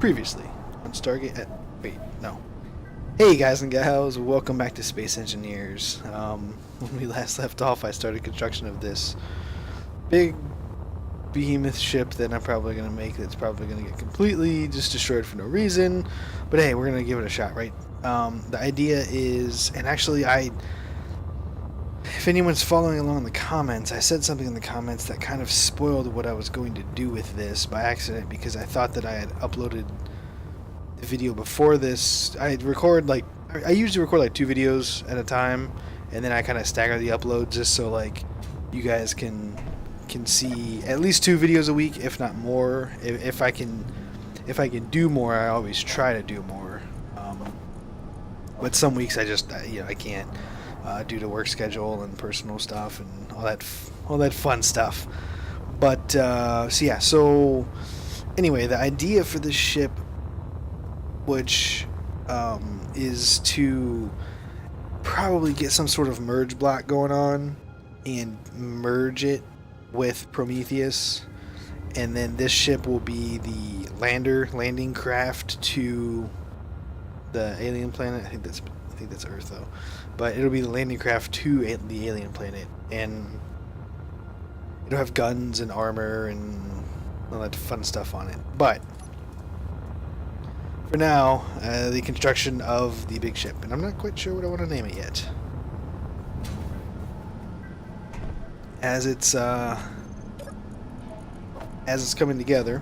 Previously on Stargate. Wait, no. Hey guys and gals, welcome back to Space Engineers. When we last left off, I started construction of this big behemoth ship that I'm probably going to make that's probably going to get completely just destroyed for no reason. But hey, we're going to give it a shot, right? The idea is, and actually if anyone's following along in the comments, I said something in the comments that kind of spoiled what I was going to do with this by accident because I thought that I had uploaded the video before this. I usually record like 2 videos at a time, and then I kind of stagger the uploads just so like you guys can see at least 2 videos a week, if not more. If I can do more, I always try to do more. But some weeks I just I can't. Due to work schedule and personal stuff and all that fun stuff. But so anyway, the idea for this ship, which is to probably get some sort of merge block going on and merge it with Prometheus, and then this ship will be the landing craft to the alien planet. I think that's Earth though, but it'll be the landing craft to the alien planet, and it'll have guns and armor and all that fun stuff on it. But for now, the construction of the big ship, and I'm not quite sure what I want to name it yet, as it's coming together.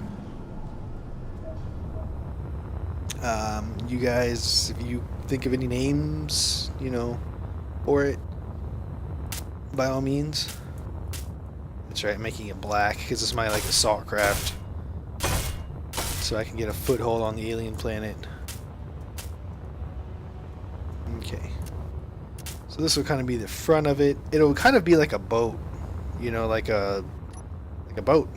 You guys, if you think of any names, for it, by all means. That's right, making it black because it's my assault craft, so I can get a foothold on the alien planet. Okay, so this will kind of be the front of it. It'll kind of be like a boat, like a boat.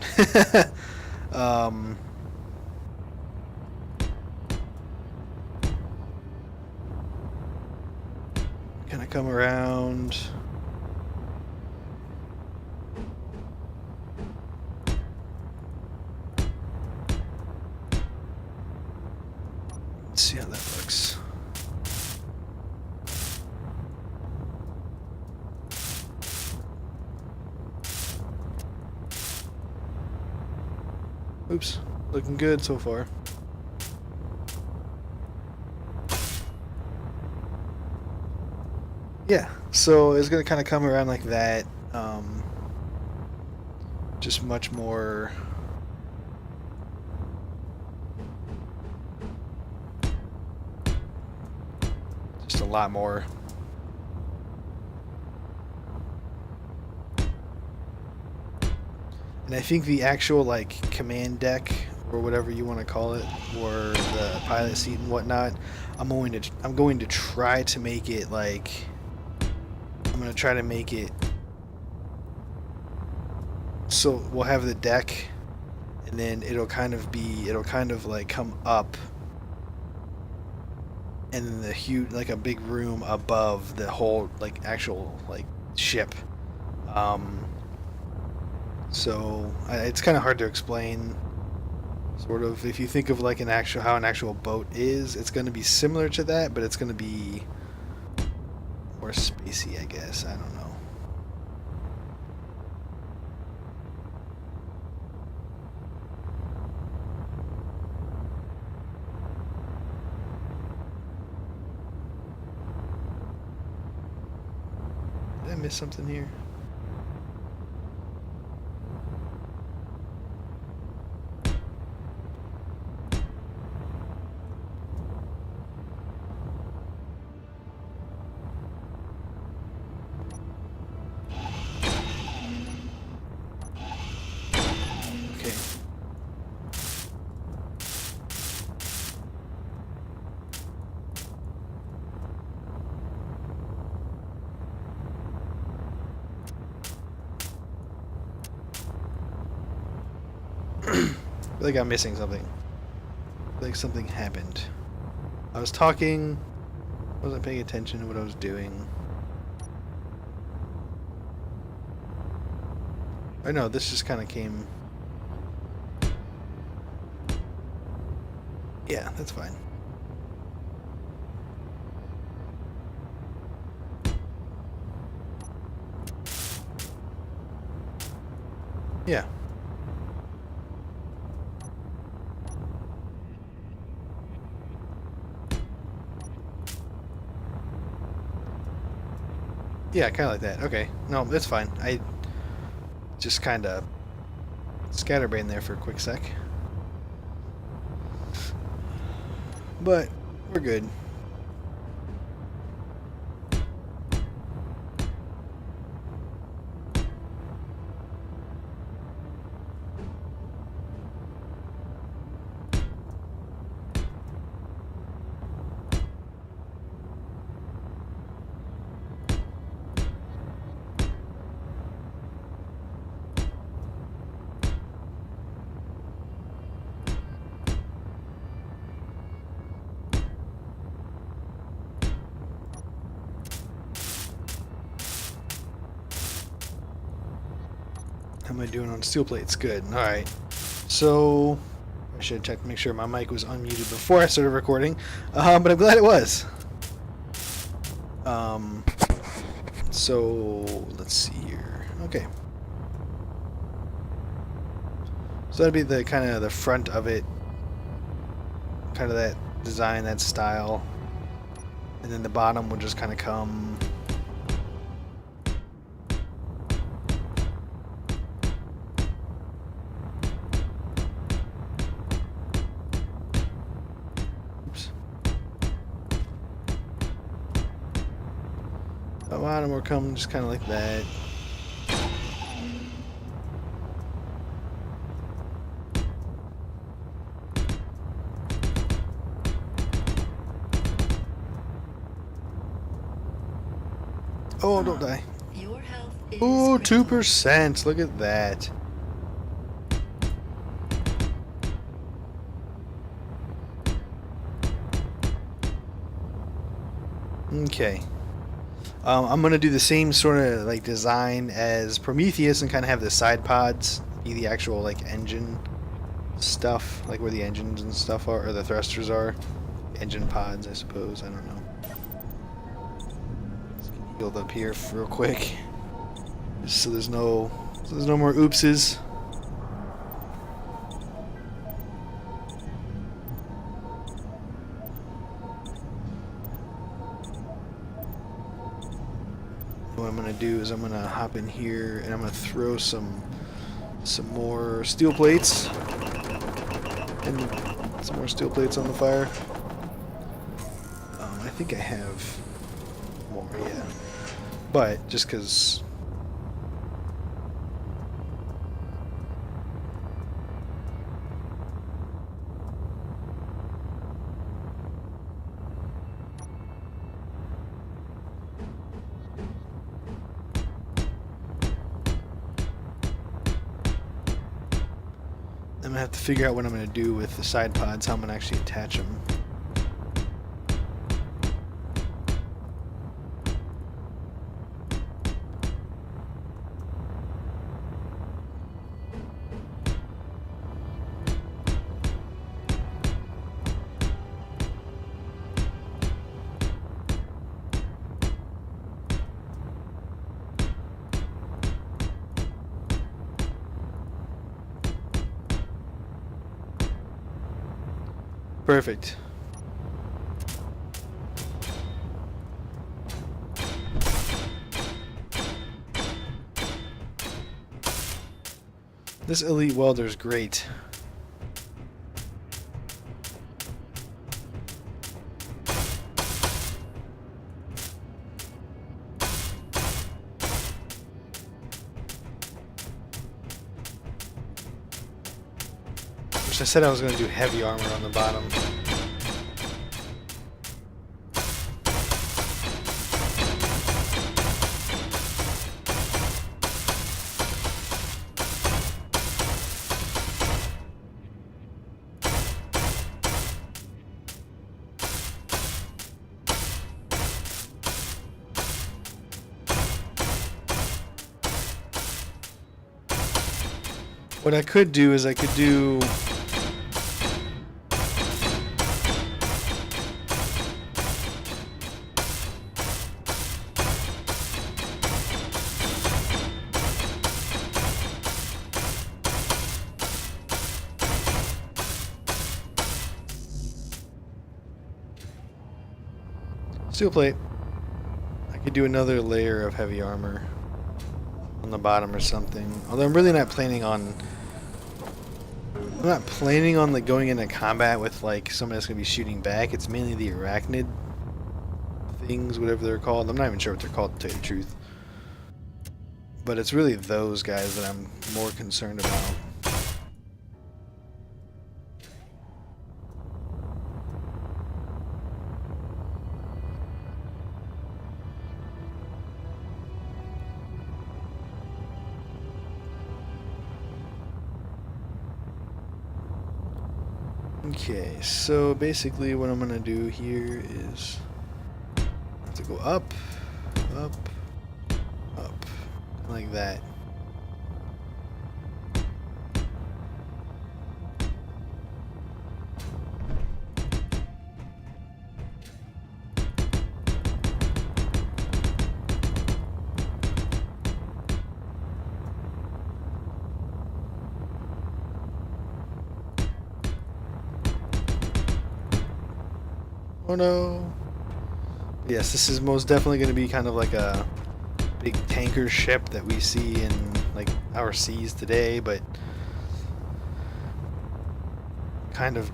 Gonna come around. Let's see how that looks. Oops, looking good so far. Yeah, so it's going to kind of come around like that, just much more just a lot more. And I think the actual command deck, or whatever you want to call it, or the pilot seat and whatnot, I'm going to try to make it I'm going to try to make it so we'll have the deck, and then it'll kind of come up, and then the huge, a big room above the whole actual ship. So it's kind of hard to explain. Sort of, if you think of how an actual boat is, it's going to be similar to that, but it's going to be more spacey, I guess. I don't know. Did I miss something here? I feel like I'm missing something. I feel like something happened. I was talking, wasn't paying attention to what I was doing. I know, this just kind of came Yeah, that's fine. Yeah. Yeah, kind of like that. Okay. No, that's fine. I just kind of scatterbrained there for a quick sec. But we're good. How am I doing on steel plates? Good. All right. So I should have checked to make sure my mic was unmuted before I started recording, but I'm glad it was. So let's see here. Okay. So that'd be the kind of the front of it, kind of that design, that style, and then the bottom will just kind of come. The bottom will come just kind of like that. Oh, don't die. Your health is Ooh, critical. 2%. Look at that. Okay. I'm gonna do the same sort of like design as Prometheus and kind of have the side pods be the actual like engine stuff, like where the engines and stuff are, or the thrusters are. Engine pods, I suppose. I don't know. Let's get healed up here real quick, just so there's no more oopses. What I'm gonna do is I'm gonna hop in here and I'm gonna throw some more steel plates and some more steel plates on the fire. I think I have more, yeah. But just because. I'm gonna have to figure out what I'm gonna do with the side pods, how I'm gonna actually attach them. Perfect. This elite welder is great. Which I said I was going to do heavy armor on the bottom. What I could do is I could do Steel plate. I could do another layer of heavy armor on the bottom or something. Although I'm really not planning on... I'm not planning on like going into combat with like someone that's going to be shooting back. It's mainly the arachnid things, whatever they're called. I'm not even sure what they're called, to tell you the truth. But it's really those guys that I'm more concerned about. Okay, so basically what I'm gonna do here is have to go up, up, up, like that. Oh no. Yes, this is most definitely going to be kind of like a big tanker ship that we see in like our seas today, but kind of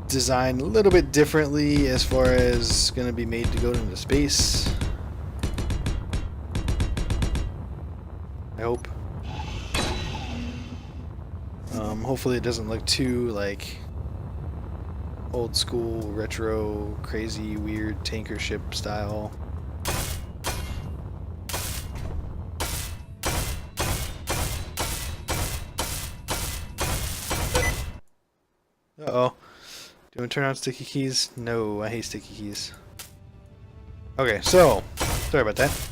designed a little bit differently as far as going to be made to go into space. I hope. Hopefully it doesn't look too like old school, retro, crazy, weird tanker ship style. Uh-oh. Do you want to turn on sticky keys? No, I hate sticky keys. Okay, so, sorry about that.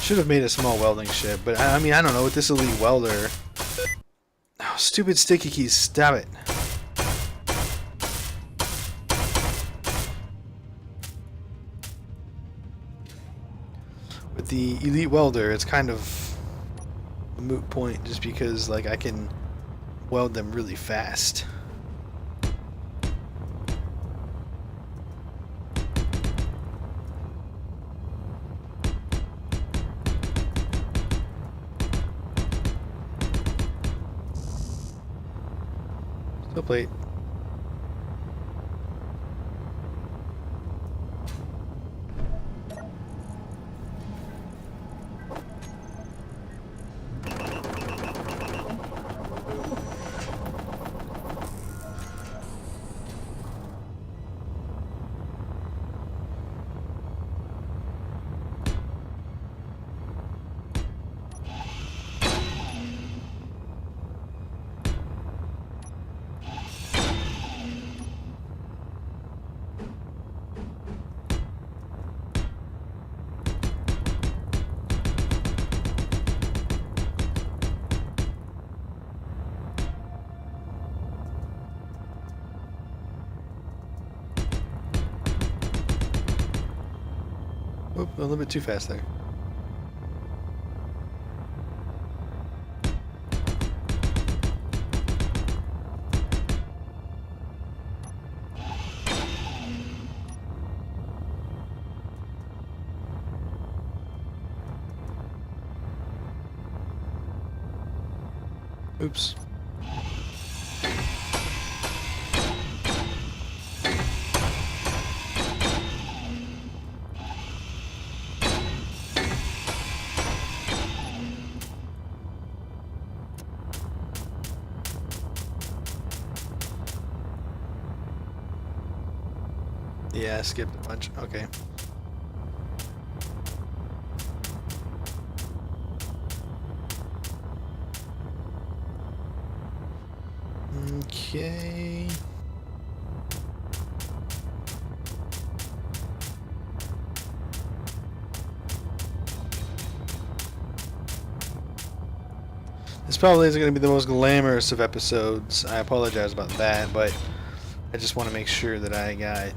Should have made a small welding ship, but I mean, I don't know, with this elite welder... Oh, stupid sticky keys, stop it. With the elite welder, it's kind of a moot point, just because, like, I can weld them really fast. Steel plate. Oop, a little bit too fast there. Oops. Yeah, I skipped a bunch. Okay. Okay. This probably isn't going to be the most glamorous of episodes. I apologize about that, but I just want to make sure that I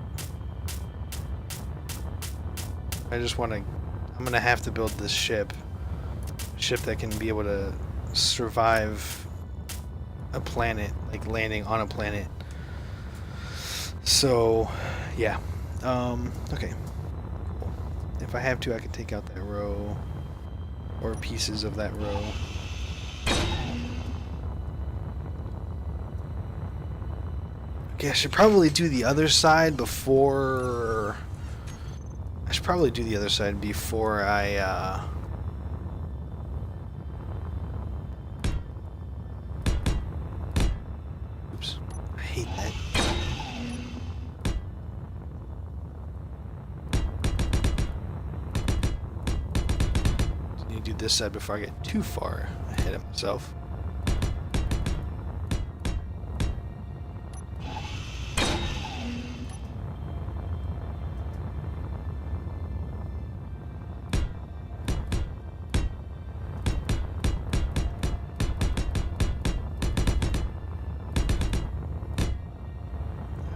just want to... I'm going to have to build this ship. A ship that can be able to survive a planet, like landing on a planet. So, yeah. Okay. Cool. If I have to, I can take out that row. Or pieces of that row. Okay, I should probably do the other side before... I should probably do the other side before I, Oops. I hate that. I need to do this side before I get too far ahead of myself.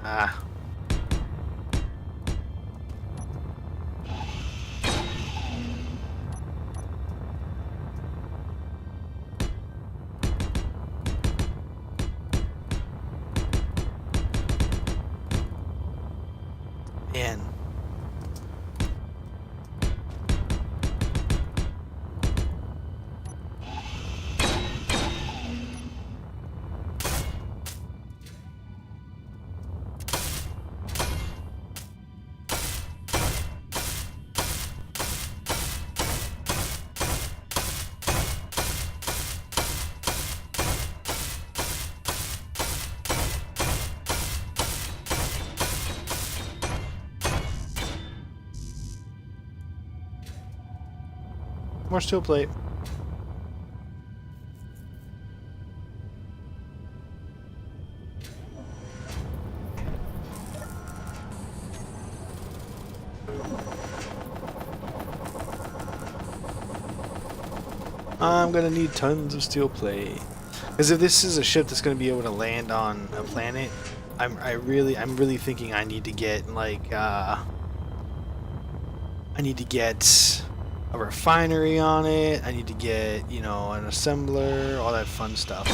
Ah. Man. More steel plate. I'm gonna need tons of steel plate. Because if this is a ship that's gonna be able to land on a planet, I'm really thinking I need to get like I need to get a refinery on it. I need to get, you know, an assembler, all that fun stuff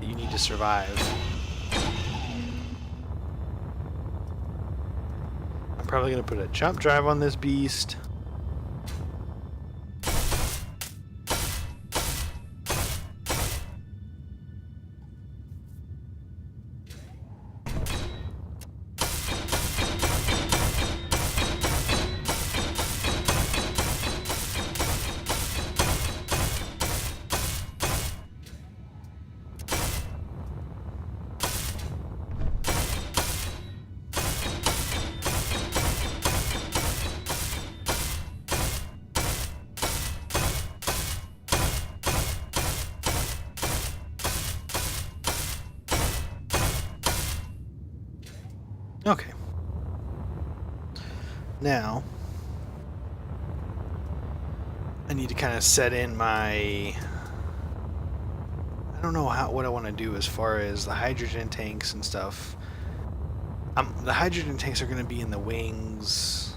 that you need to survive. I'm probably gonna put a jump drive on this beast. Okay. Now, I need to kind of set in my... I don't know what I want to do as far as the hydrogen tanks and stuff. The hydrogen tanks are going to be in the wings.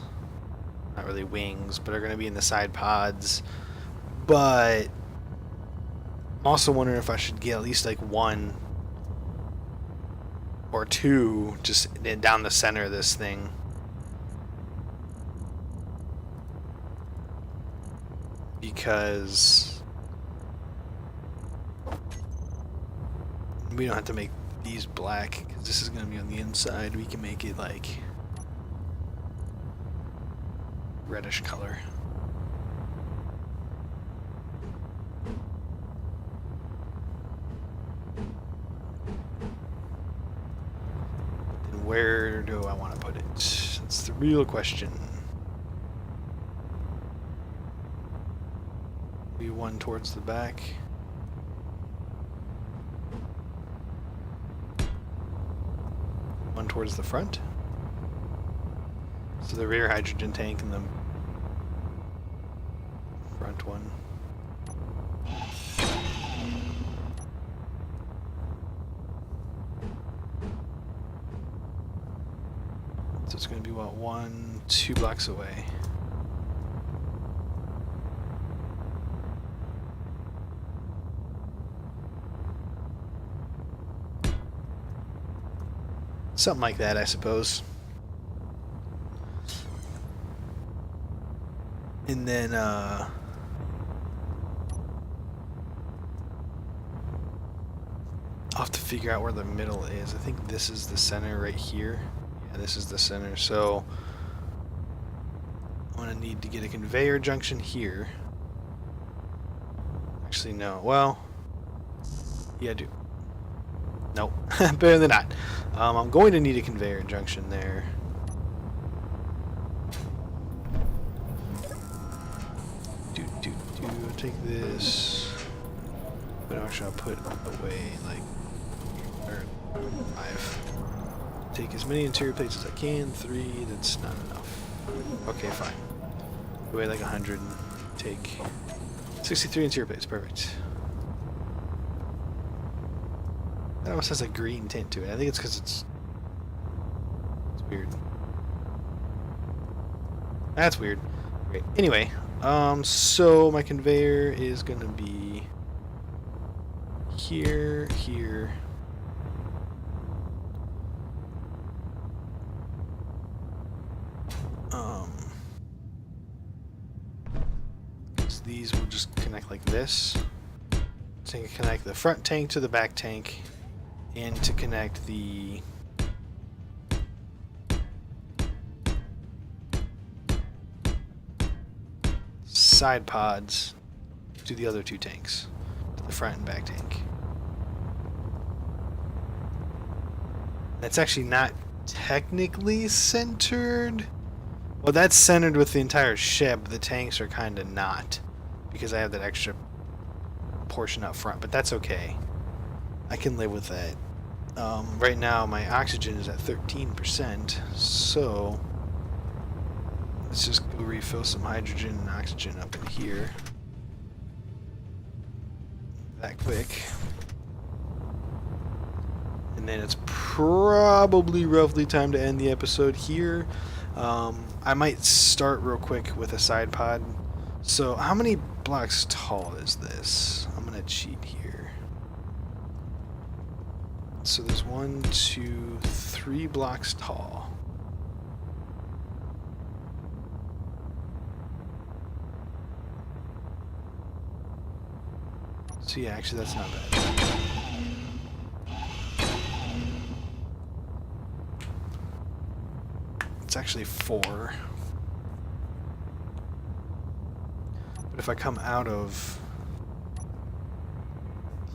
Not really wings, but are going to be in the side pods. But I'm also wondering if I should get at least like one or two just down the center of this thing. Because we don't have to make these black, because this is going to be on the inside. We can make it like reddish color. And where do I want to put it? That's the real question. Maybe one towards the back. one towards the front. So the rear hydrogen tank and the front one. So it's going to be, what, 2 blocks away. Something like that, I suppose. And then, I'll have to figure out where the middle is. I think this is the center right here. Yeah, this is the center. So I'm going to need to get a conveyor junction here. Actually, no. Well, yeah, I do. Nope. Better than not. I'm going to need a conveyor junction there. Take this. But actually, I'll put away like 5. Take as many interior plates as I can. 3. That's not enough. Okay, fine. Away like 100. Take 63 interior plates. Perfect. That almost has a green tint to it. I think it's because it's weird. That's weird. Great. Anyway, so my conveyor is gonna be here, here. So these will just connect like this. So you can connect the front tank to the back tank, and to connect the side pods to the other 2 tanks, to the front and back tank. That's actually not technically centered. Well, that's centered with the entire ship. The tanks are kind of not, because I have that extra portion up front, but that's okay. I can live with that. Right now my oxygen is at 13%, so let's just go refill some hydrogen and oxygen up in here. That quick. And then it's probably roughly time to end the episode here. I might start real quick with a side pod. So how many blocks tall is this? I'm gonna cheat here. So there's 1, 2, 3 blocks tall. So yeah, actually that's not bad. It's actually 4. But if I come out of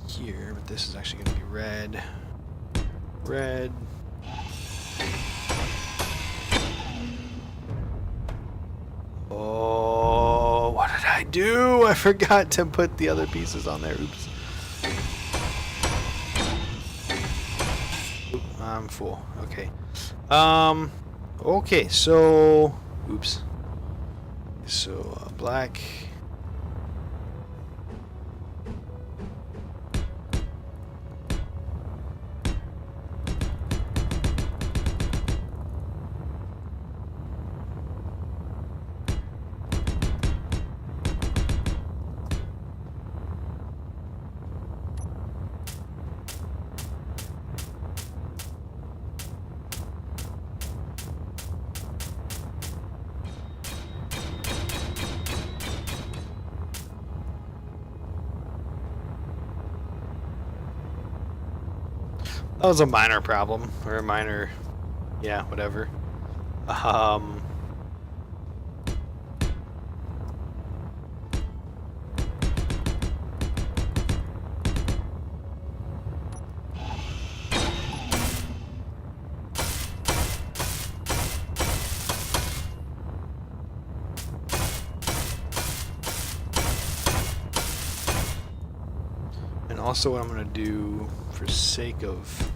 here, but this is actually going to be red. Red. Oh, what did I do? I forgot to put the other pieces on there. Oops. Oop, I'm full. Okay. Okay, so... Oops. So, black... That was a minor problem, or a minor, yeah, whatever. And also what I'm going to do, for sake of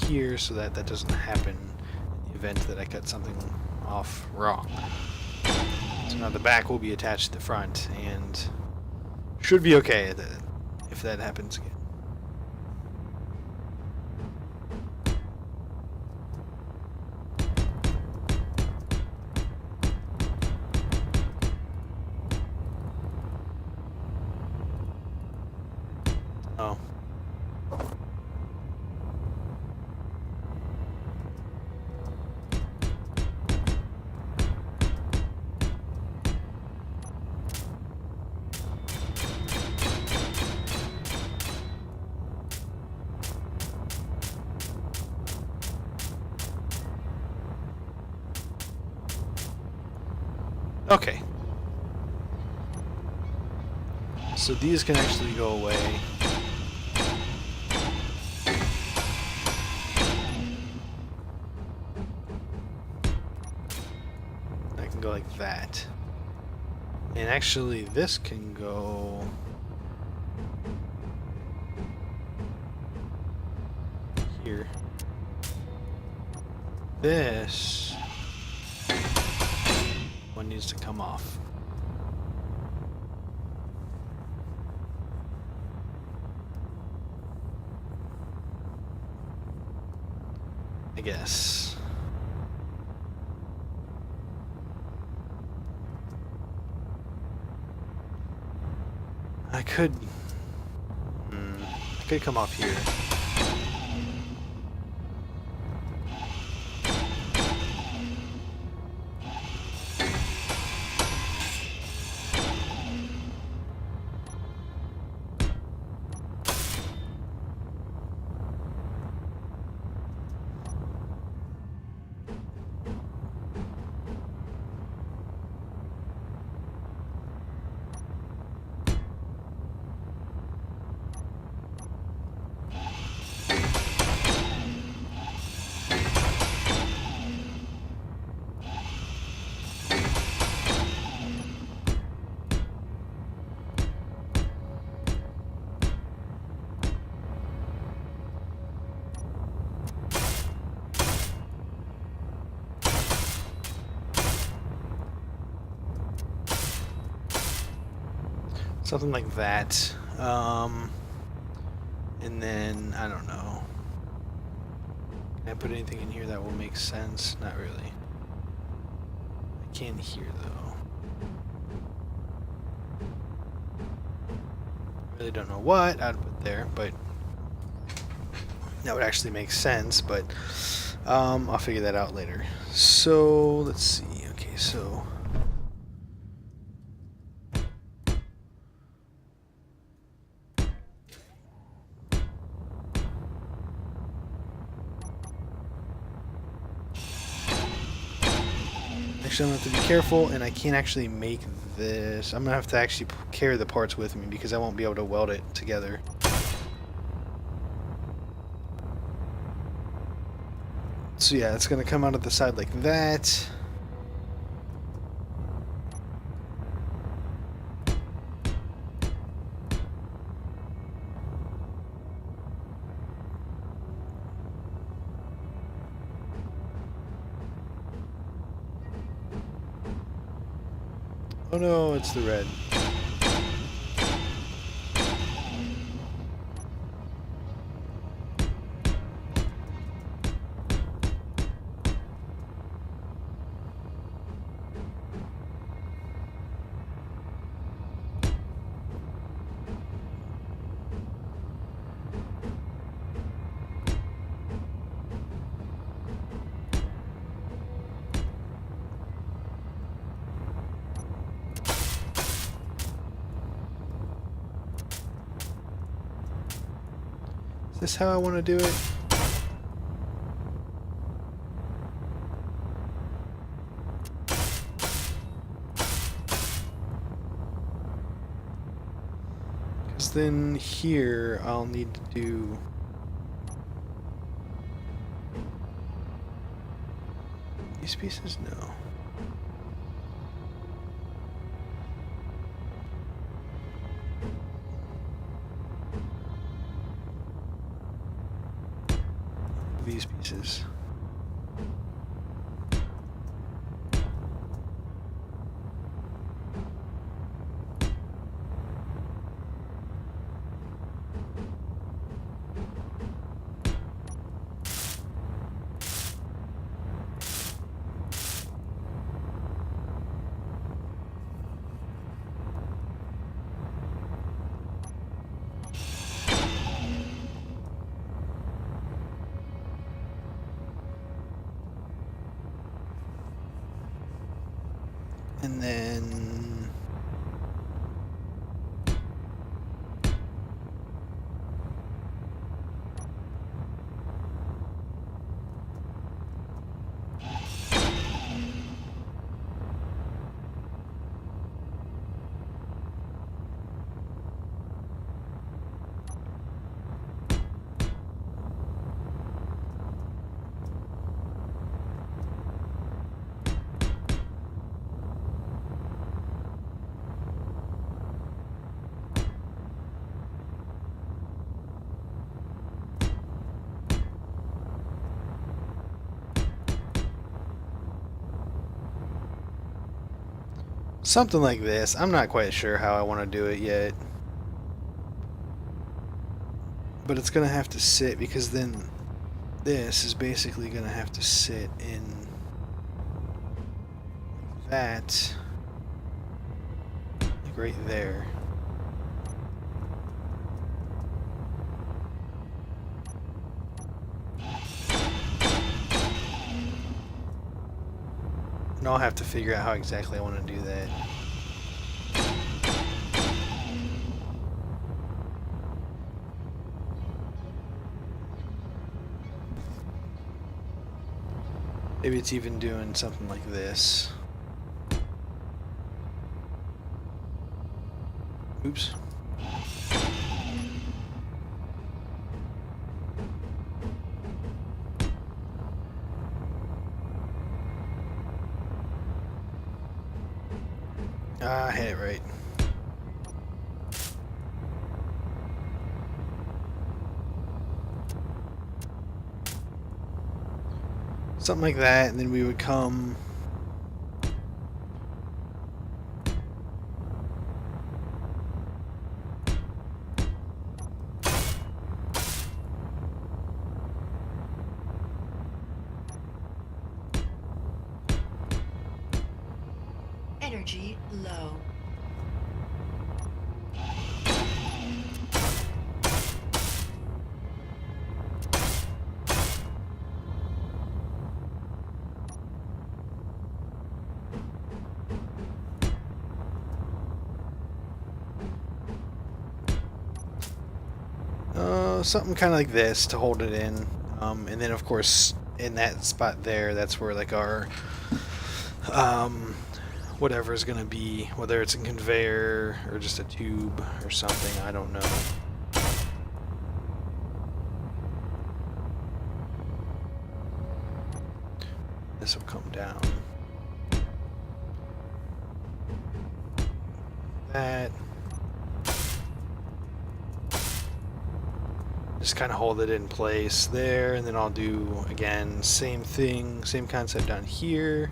here so that that doesn't happen in the event that I cut something off wrong. So now the back will be attached to the front and should be okay if that happens again. Oh. Okay. So these can actually go away. That can go like that. And actually this can go here. This one needs to come off. I guess. I could come off here. Something like that. And then, I don't know. Can I put anything in here that will make sense? Not really. I can here, though. Really don't know what I'd put there, but that would actually make sense, but I'll figure that out later. So, let's see. Okay, so... Actually, I'm going to have to be careful, and I can't actually make this. I'm going to have to actually carry the parts with me because I won't be able to weld it together. So yeah, it's going to come out of the side like that. Oh no, it's the red. Is this how I want to do it? Because then here I'll need to do... These pieces? No. these pieces. And then something like this. I'm not quite sure how I want to do it yet. But it's going to have to sit, because then this is basically going to have to sit in that, like right there. And I'll have to figure out how exactly I want to do that. Maybe it's even doing something like this. Oops. Ah, I had it right. Something like that, and then we would come Energy low. something kind of like this to hold it in, and then of course in that spot there, that's where like our whatever is going to be, whether it's a conveyor or just a tube or something, I don't know. This will come down. That. Just kind of hold it in place there, and then I'll do, again, same thing, same concept down here.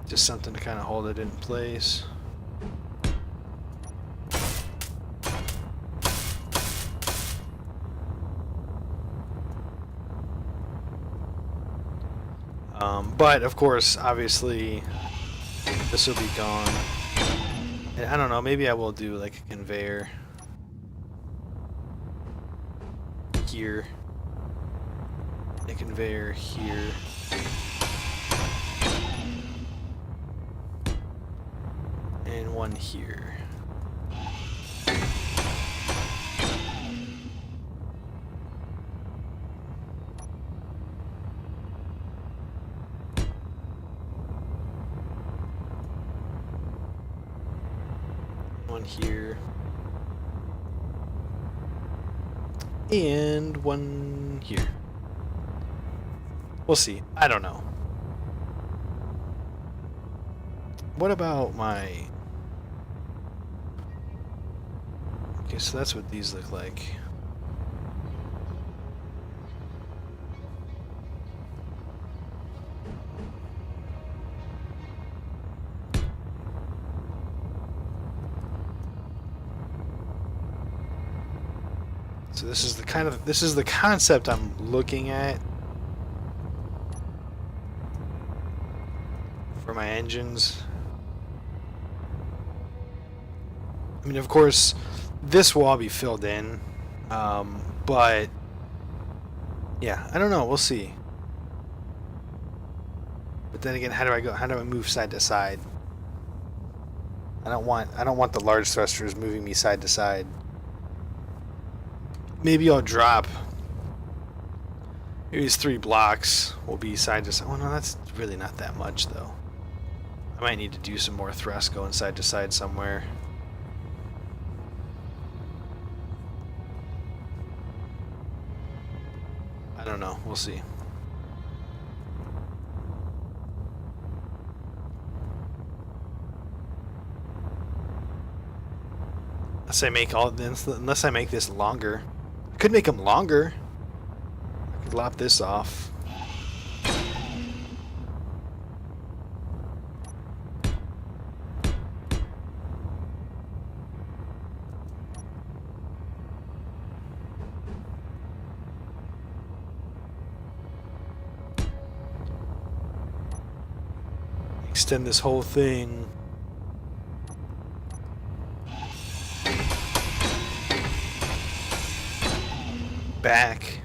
Just something to kind of hold it in place. But, of course, obviously, this will be gone. And I don't know, maybe I will do, like, a conveyor here. A conveyor here. And one here. One here. And one here. We'll see. I don't know. What about my... Okay, so that's what these look like. So this is the concept I'm looking at for my engines. I mean, of course, this will all be filled in, but yeah, I don't know. We'll see. But then again, how do I go? How do I move side to side? I don't want the large thrusters moving me side to side. Maybe I'll drop. Maybe these 3 blocks will be side to side. Oh no, that's really not that much though. I might need to do some more thrust going side to side somewhere. I don't know. We'll see. Unless I make this longer. I could make them longer. I could lop this off. Extend this whole thing. Back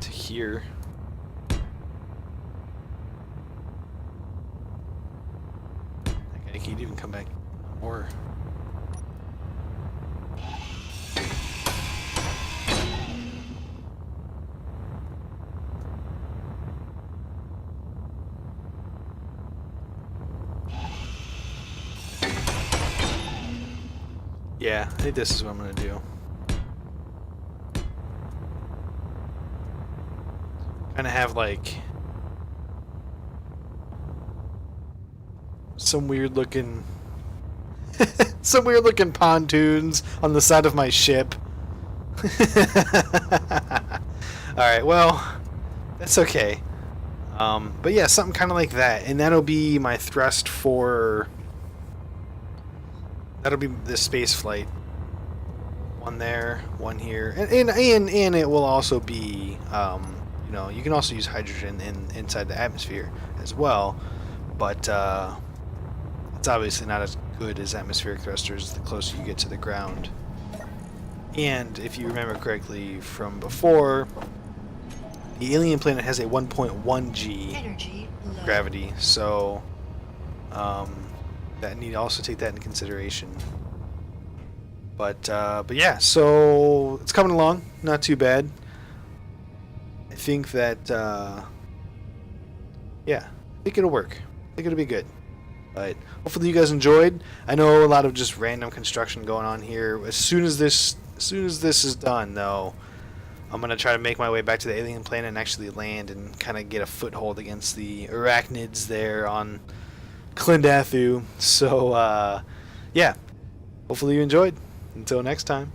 to here. I can't even come back more. Yeah, I think this is what I'm gonna do. Kind of have like some weird looking pontoons on the side of my ship. Alright, well, that's okay. But yeah, something kind of like that, and that'll be my thrust for. That'll be the space flight. One there, one here, and it will also be. You know, you can also use hydrogen inside the atmosphere as well, but it's obviously not as good as atmospheric thrusters the closer you get to the ground. And if you remember correctly from before, the alien planet has a 1.1 G gravity, so that need to also take that into consideration. But yeah, so it's coming along, not too bad. I think that yeah, I think it'll work. I think it'll be good. But hopefully you guys enjoyed. I know a lot of just random construction going on here. As soon as this is done, though, I'm gonna try to make my way back to the alien planet and actually land and kind of get a foothold against the arachnids there on Clendathu. So yeah, hopefully you enjoyed. Until next time.